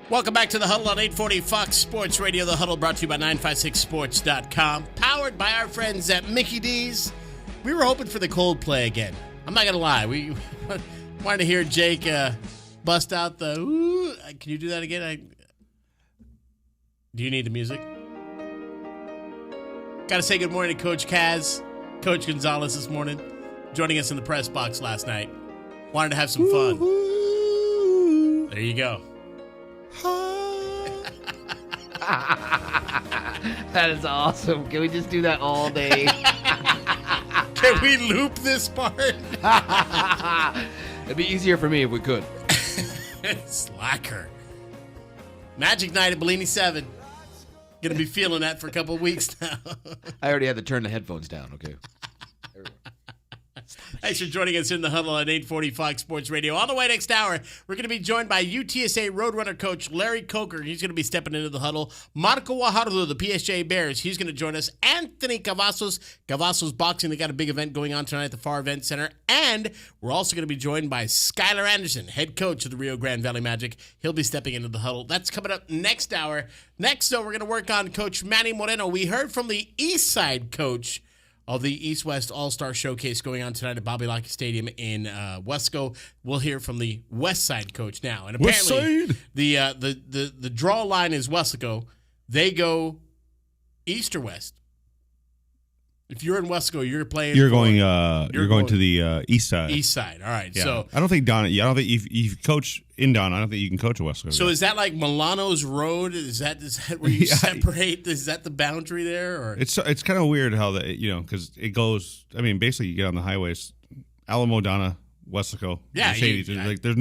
Welcome back to The Huddle on 840 Fox Sports Radio. The Huddle brought to you by 956sports.com. Powered by our friends at Mickey D's. We were hoping for the Coldplay again. I'm not going to lie. We wanted to hear Jake bust out the, ooh. Can you do that again? Do you need the music? Got to say good morning to Coach Kaz, Coach Gonzalez this morning, joining us in the press box last night. Wanted to have some fun. There you go. That is awesome. Can we just do that all day? Can we loop this part? It'd be easier for me if we could. Slacker. Magic night at Bellini 7. Gonna be feeling that for a couple of weeks now. I already had to turn the headphones down, okay? Thanks for joining us in the Huddle on 840 Fox Sports Radio. On the way next hour, we're going to be joined by UTSA Roadrunner coach Larry Coker. He's going to be stepping into the Huddle. Marco Guajardo, the PSJ Bears, he's going to join us. Anthony Cavazos Boxing. They got a big event going on tonight at the Farr Event Center. And we're also going to be joined by Skylar Anderson, head coach of the Rio Grande Valley Magic. He'll be stepping into the Huddle. That's coming up next hour. Next, though, we're going to work on Coach Manny Moreno. We heard from the East Side coach of the East-West All-Star Showcase going on tonight at Bobby Lockett Stadium in Wesco. We'll hear from the West Side coach now. And apparently the draw line is Wesco. They go east or west. If you're in Wesco, you're playing. You're going to the east side. East side. All right. Yeah. So I don't think Donna. I don't think if you coach in Donna, I don't think you can coach a Wesco. So is that like Milano's Road? Is that where you separate? Is that the boundary there? Or it's kind of weird how that because it goes. I mean, basically you get on the highways, Alamo, Donna, Wesco, Mercedes. There's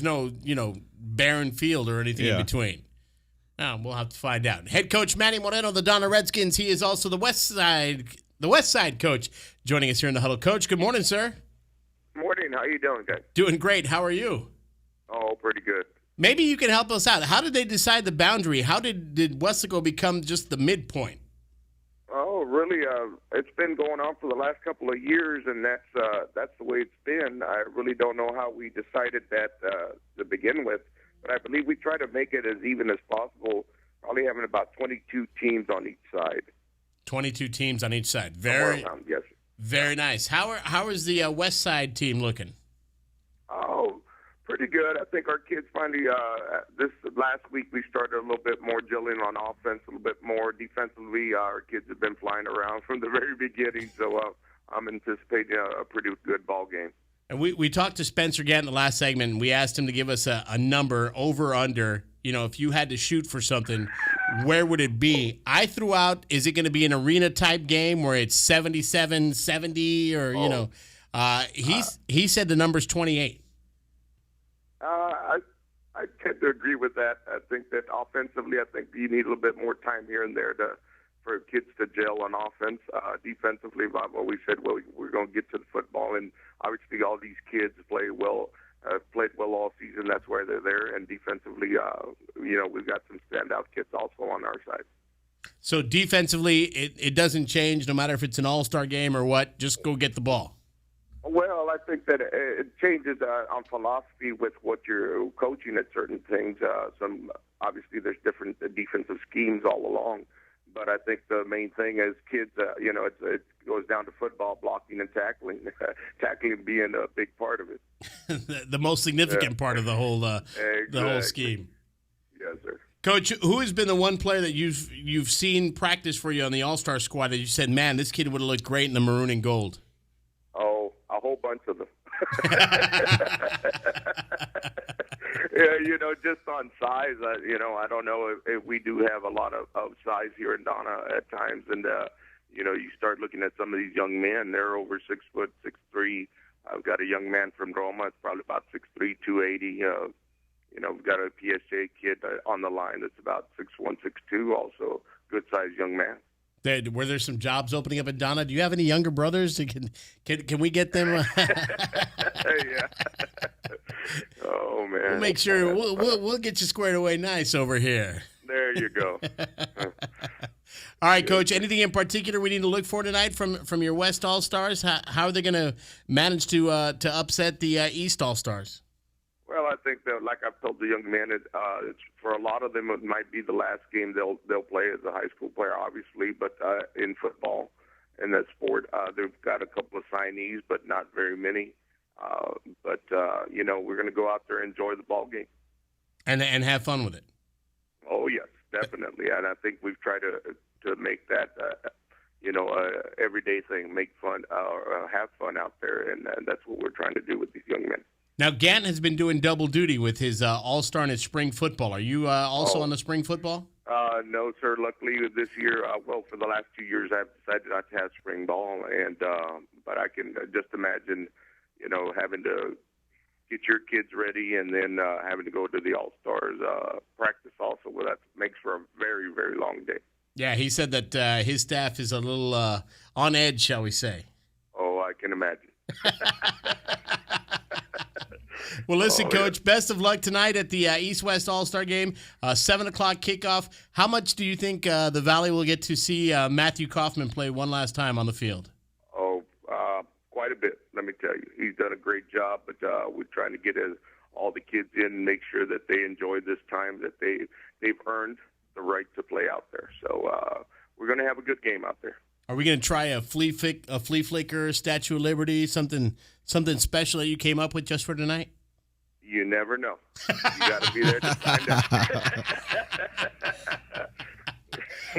no barren field or anything in between. We'll have to find out. Head coach Manny Moreno, the Donna Redskins. He is also the West Side coach, joining us here in the Huddle. Coach, good morning, sir. Morning. How you doing, guys? Doing great. How are you? Oh, pretty good. Maybe you can help us out. How did they decide the boundary? How did Wesco become just the midpoint? Oh, really? It's been going on for the last couple of years, and that's the way it's been. I really don't know how we decided that to begin with, but I believe we try to make it as even as possible, probably having about 22 teams on each side. 22 teams on each side. Yes. Very nice. How is the West Side team looking? Oh, pretty good. I think our kids finally, this last week we started a little bit more gelling on offense, a little bit more defensively. Our kids have been flying around from the very beginning, so I'm anticipating a pretty good ball game. And we talked to Spencer Gant in the last segment, and we asked him to give us a number, over, under. If you had to shoot for something, where would it be? I threw out, is it going to be an arena-type game where it's 77-70 or, he said the number's 28. I tend to agree with that. I think that offensively, I think you need a little bit more time here and there for kids to gel on offense. Defensively, Bob, what we said, well, we're going to get to the football, and obviously all these kids played well all season. That's why they're there. And defensively, we've got some standout kids also on our side. So defensively, it doesn't change no matter if it's an all-star game or what. Just go get the ball. Well, I think that it changes on philosophy with what you're coaching at certain things. Obviously, there's different defensive schemes all along. But I think the main thing is kids, it goes down to football, blocking and tackling, tackling being a big part of it. the most significant part of the whole the whole scheme. Yes, sir. Coach, who has been the one player that you've seen practice for you on the All-Star squad that you said, man, this kid would have looked great in the maroon and gold? Oh, a whole bunch of them. Just on size, I don't know if we do have a lot of size here in Donna at times. And, you start looking at some of these young men, they're over 6 foot, 6'3". I've got a young man from Roma. It's probably about 6'3", 280. We've got a PSJ kid on the line that's about 6'1", 6'2", also good-sized young man. Were there some jobs opening up in Donna? Do you have any younger brothers? Can we get them? Yeah. Oh man. We'll make sure we'll get you squared away nice over here. There you go. All right, Coach. Anything in particular we need to look for tonight from your West All Stars? How are they going to manage to upset the East All Stars? Well, I think that, like I've told the young men, it's for a lot of them, it might be the last game they'll play as a high school player, obviously. But in football, in that sport, they've got a couple of signees, but not very many. But we're going to go out there and enjoy the ball game and have fun with it. Oh yes, definitely. And I think we've tried to make that everyday thing, make fun or have fun out there, and that's what we're trying to do with these young men. Now, Gantt has been doing double duty with his All-Star and his spring football. Are you also on the spring football? No, sir. Luckily, this year, for the last 2 years, I've decided not to have spring ball, but I can just imagine, having to get your kids ready and then having to go to the All-Stars practice also. Well, that makes for a very, very long day. Yeah, he said that his staff is a little on edge, shall we say. Oh, I can imagine. Well, listen, Coach, best of luck tonight at the East-West All-Star Game, 7 o'clock kickoff. How much do you think the Valley will get to see Matthew Kaufman play one last time on the field? Oh, quite a bit, let me tell you. He's done a great job, but we're trying to get all the kids in and make sure that they enjoy this time, that they've earned the right to play out there. So we're going to have a good game out there. Are we going to try a flea flicker, Statue of Liberty, something special that you came up with just for tonight? You never know. You got to be there to find out.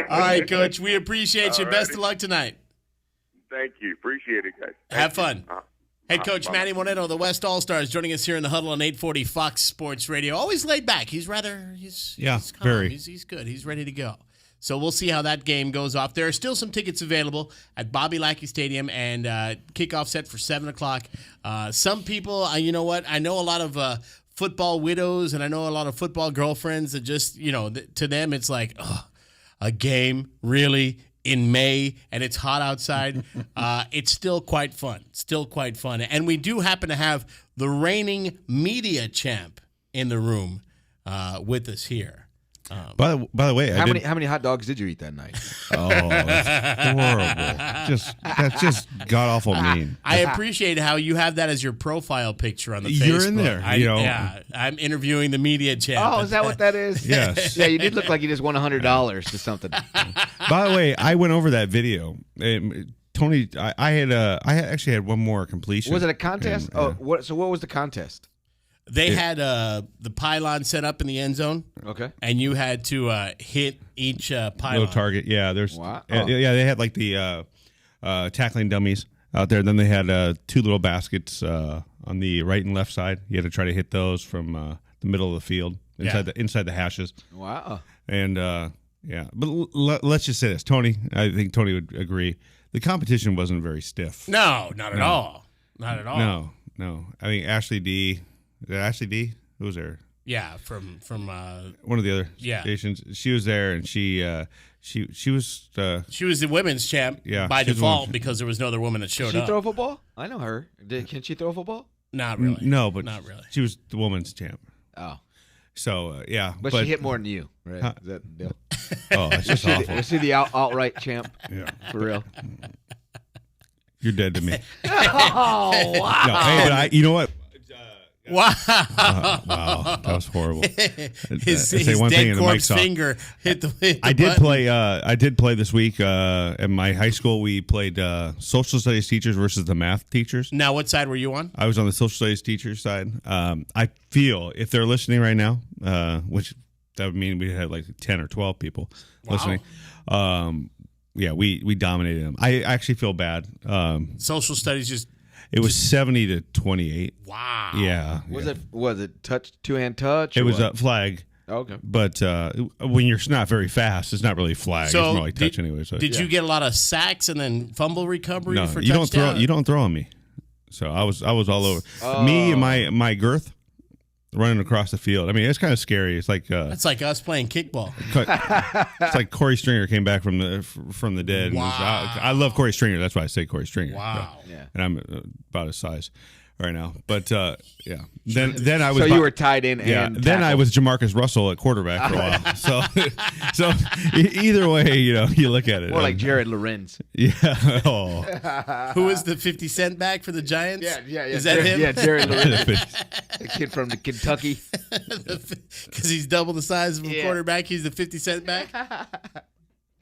All right, Coach. We appreciate you. Alrighty. Best of luck tonight. Thank you. Appreciate it, guys. Have fun. Hey, Coach Bye. Manny Moreno, the West All-Stars, joining us here in the huddle on 840 Fox Sports Radio. Always laid back. He's calm. very. He's good. He's ready to go. So we'll see how that game goes off. There are still some tickets available at Bobby Lackey Stadium, and kickoff set for 7 o'clock. Some people, you know what? I know a lot of football widows, and I know a lot of football girlfriends that just, to them it's like, a game, really? In May, and it's hot outside. It's still quite fun. And we do happen to have the reigning media champ in the room with us here. By the way, how many hot dogs did you eat that night? Oh, that's horrible. That's just god awful mean. I appreciate how you have that as your profile picture on the Facebook. You're in there. Yeah, I'm interviewing the media champ. Oh, is that what that is? Yes. Yeah, you did look like you just won $100 to something. By the way, I went over that video. Tony, I actually had one more completion. Was it a contest? So what was the contest? They had the pylon set up in the end zone. Okay. And you had to hit each pylon. Little target. Yeah, there's. Wow. Yeah, they had like the tackling dummies out there. Then they had 2 little baskets on the right and left side. You had to try to hit those from the middle of the field inside the hashes. Wow. And but let's just say this, Tony. I think Tony would agree. The competition wasn't very stiff. No, not at all. Not at all. No. I think Ashley D. Is it Ashley D? Who was there? Yeah, from one of the other stations. She was there, and she was she was the women's champ by default because there was no other woman that showed up. Can she throw a football? I know her. Can she throw a football? Not really. No, but not really. She was the women's champ. Oh. So, yeah. But she hit more than you, right? Huh? Is that the deal? Oh, it's just awful. Let's see the alt-right champ. Yeah. For real. You're dead to me. Oh, wow. No, hey, but you know what? Wow. Wow, that was horrible. His dead corpse finger hit the I did button. play this week at my high school. We played social studies teachers versus the math teachers. Now, what side were you on? I was on the social studies teachers side. I feel if they're listening right now, which that would mean we had like 10 or 12 people listening. Yeah, we dominated them. I actually feel bad. Social studies just. It was 70-28. Wow. Yeah. Was it touch, 2-hand touch? It was a flag. Okay. But when you're not very fast, it's not really flag. So it's more like touch anyway. So did you get a lot of sacks and then fumble recovery for you touchdown? You don't throw on me. So I was all over. Me and my girth running across the field. I mean, it's kind of scary. It's like that's like us playing kickball. It's like Corey Stringer came back from the dead. Wow. I love Corey Stringer. That's why I say Corey Stringer. Wow. So, yeah. And I'm about his size. right now. But yeah, then I was. So you were tied in, yeah. and Then I tackled. was Jamarcus Russell at quarterback for a while. So either way, you look at it. more like Jared Lorenz. Yeah. Oh. Who is the 50 Cent back for the Giants? Yeah. Is that him? Yeah, Jared Lorenz, the kid from Kentucky. Because he's double the size of a Yeah. quarterback. He's the 50 Cent back.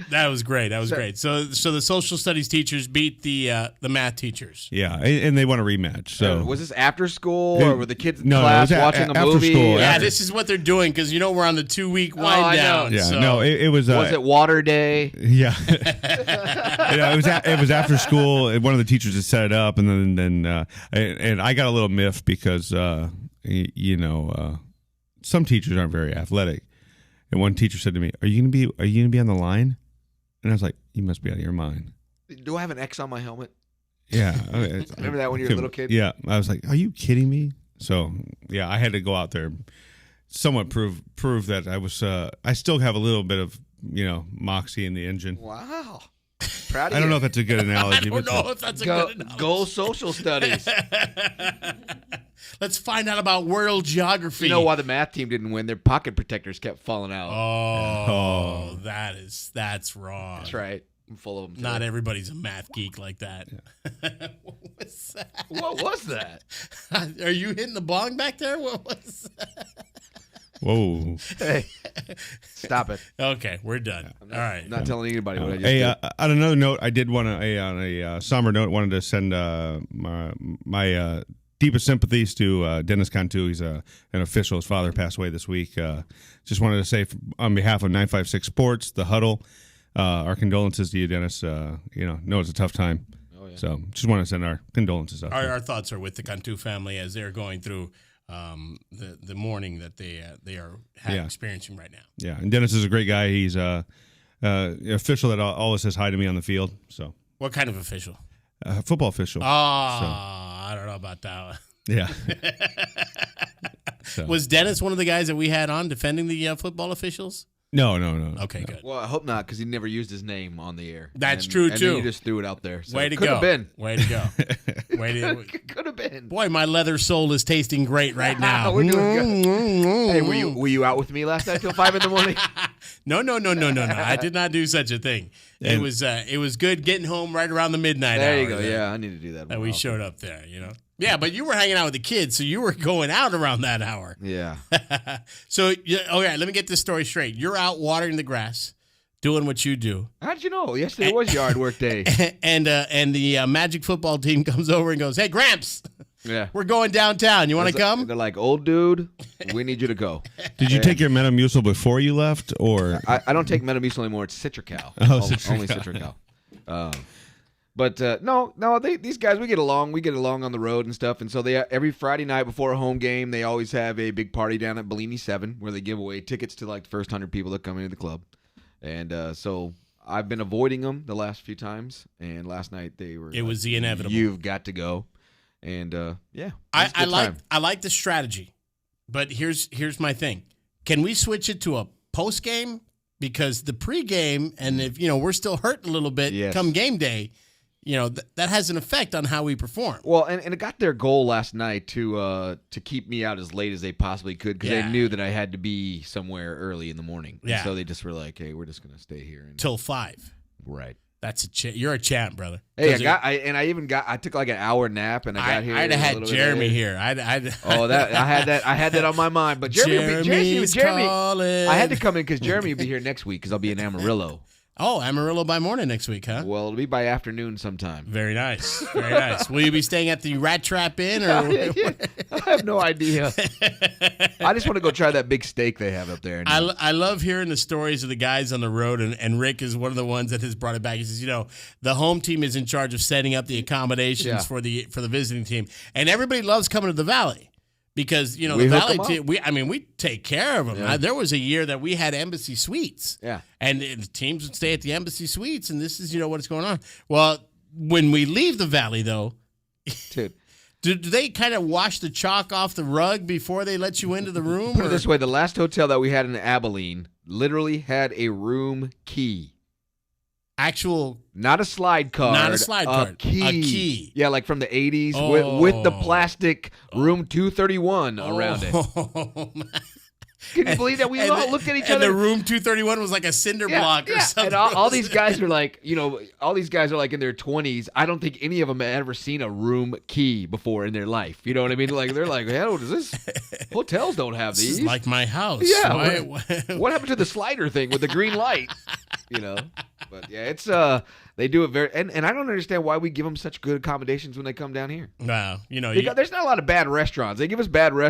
That was great. Great. So the social studies teachers beat the math teachers. Yeah, and they want a rematch. So Was this after school, or were the kids in No, it class was watching a after movie? school. Yeah, After- this is what they're doing because we're on the 2-week wind I know. down. yeah, so. no, it was. Was it Water Day? Yeah, it was after school. And one of the teachers had set it up, and then I got a little miffed because some teachers aren't very athletic, and one teacher said to me, Are you gonna be on the line?" And I was like, "You must be out of your mind." Do I have an X on my helmet? Yeah, Remember that when you were a little kid? Yeah, I was like, "Are you kidding me?" So yeah, I had to go out there, somewhat prove that I was. I still have a little bit of moxie in the engine. Wow. Proud of I don't you. know if that's a good I analogy. don't but know if that's a Go, good enough. go social studies. Let's find out about world geography. You know why the math team didn't win? Their pocket protectors kept falling out. Oh, that's wrong. That's right. I'm full of them. Not everybody's a math geek like that. What was that? What was that? Are you hitting the bong back there? What was that? Whoa. Hey, stop it. Okay, we're done. All right. I'm not telling anybody what I just Hey, did. on another note, I did want to, on a somber note, wanted to send my deepest sympathies to Dennis Cantu. He's an official. His father passed away this week. Just wanted to say, on behalf of 956 Sports, the Huddle, our condolences to you, Dennis. Know it's a tough time. Oh, yeah. So just want to send our condolences out there. Our thoughts are with the Cantu family as they're going through the mourning that they are experiencing right now. Yeah, and Dennis is a great guy. He's official that always says hi to me on the field. So What kind of official? football official. I don't know about that one. Yeah. So. Was Dennis one of the guys that we had on defending the football officials? No. Okay, good. Well, I hope not, because he never used his name on the air. That's true, and too. Then you just threw it out there. So Way to could go. have been. Way to go. Could have been. Boy, my leather sole is tasting great right now. We're doing good. Hey, were you out with me last night till 5 in the morning? No. I did not do such a thing. It was good getting home right around the midnight hour. There you go. Yeah, I need to do that. And more we often. showed up there, Yeah, but you were hanging out with the kids, so you were going out around that hour. Yeah. So, okay, let me get this story straight. You're out watering the grass, doing what you do. How did you know? Yesterday was yard work day. And the Magic football team comes over and goes, "Hey, Gramps, Yeah. we're going downtown. You want to come?" They're like, old dude, we need you to go. Did you take your Metamucil before you left, or? I don't take Metamucil anymore. It's Citrical. Oh, Only Citrical. But these guys, we get along. We get along on the road and stuff. And so every Friday night before a home game, they always have a big party down at Bellini 7 where they give away tickets to like the first 100 people that come into the club. And so I've been avoiding them the last few times. And last night they were. It was the inevitable. You've got to go. And yeah, I like the strategy, but here's my thing. Can we switch it to a post game? Because the pregame, and if we're still hurt a little bit Yes. come game day, that has an effect on how we perform. Well, and it got their goal last night to keep me out as late as they possibly could because Yeah. they knew that I had to be somewhere early in the morning. And Yeah. so they just were like, "Hey, we're just gonna stay here." Till 5. Right. That's you're a champ, brother. Hey, 'Cause I took like an hour nap and I got here. I'd a have little had bit Jeremy later. here. I had that on my mind. But Jeremy, Jeremy's Jeremy, calling. I had to come in because Jeremy will be here next week because I'll be in Amarillo. Oh, Amarillo by morning next week, huh? Well, it'll be by afternoon sometime. Very nice. Very nice. Will you be staying at the Rat Trap Inn? Or I have no idea. I just want to go try that big steak they have up there. I love hearing the stories of the guys on the road, and Rick is one of the ones that has brought it back. He says, the home team is in charge of setting up the accommodations Yeah. for the visiting team, and everybody loves coming to the Valley. Because the We hook Valley 'em up. team, we take care of them. Yeah. There was a year that we had Embassy Suites, Yeah. and the teams would stay at the Embassy Suites, and this is what's going on. Well, when we leave the Valley, though, Dude. do they kind of wash the chalk off the rug before they let you into the room? Put it this way, the last hotel that we had in Abilene literally had a room key. Actual. Not a slide card. Not a slide card. A key. A key. Yeah, like from the 80s Oh. with the plastic room 231 around it. Oh, Can you believe that? We all looked at each and other. the room 231 was like a cinder block or something. And all these guys are like, all these guys are like in their 20s. I don't think any of them had ever seen a room key before in their life. You know what I mean? Like they're like, hell, does this? Hotels don't have This these. is like my house. Yeah. What happened to the slider thing with the green light? But yeah, it's they do it very, and I don't understand why we give them such good accommodations when they come down here. Wow. There's not a lot of bad restaurants. They give us bad restaurants.